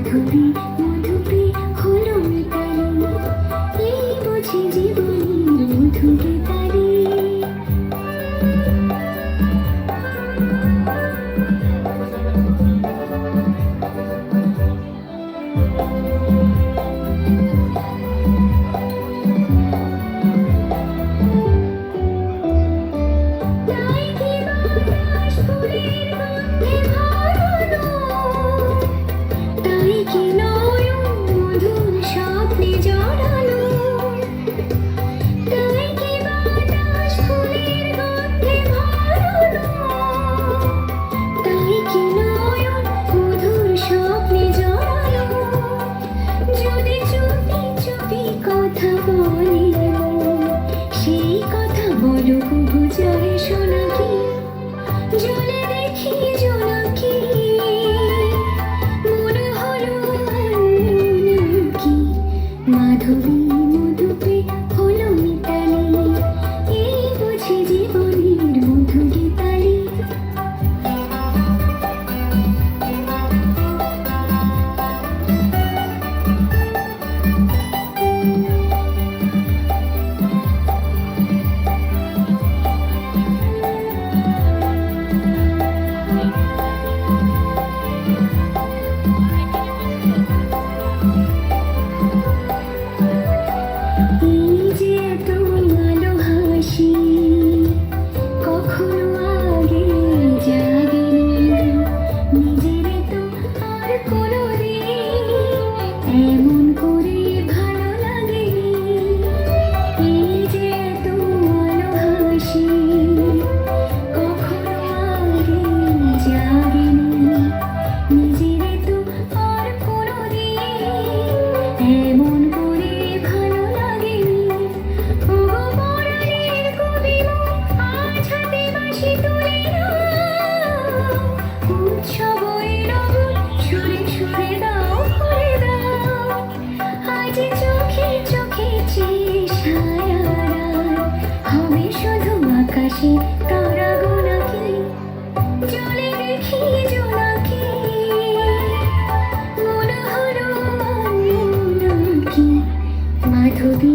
মাধবী মধুপে হলো মিতালি, এই বুঝি জীবনের মধুরে তারি। তাই কি বাতাস ফুলের গন্ধে ভরানো, তাই কি নয়ন মধুর স্বপ্নে জড়ানো, তাই কি বাতাস ফুলের গন্ধে ভরানো, তাই কি নয়ন মধুর স্বপ্নে জড়ানো। যদি চুপি চুপি কথা বলে মন, সেই কথা বলো কবু যায় শোনাকি, জলে দেখি জোনাকি, মনে হলো নাকি। মাধবী মধুপে হলো মিতালি, এই বুঝি জীবনের মধুরে তারি। এই যে এত আলো হাসি কখনো আগে জাগেনি, নিজের তো আর কোনোদিন এমন করে ভালো লাগেনি। এই যে এত আলো হাসি কখনো আগে জাগেনি, নিজের তো আর কোনোদিন এমন করে ভালো লাগেনি। ও পরাণের কবি মন, আজ হাতে বাঁশি তুলে নাও, উৎসব এই রঙ সুরে সুরে দাও ভরে দাও। আজ চোখে চোখে চেয়ে সায়ারাত হবে শুধু আকাশে তারা গোনাকি, জলে দেখি জোনাকি, মনে হলো নাকি। মাধবী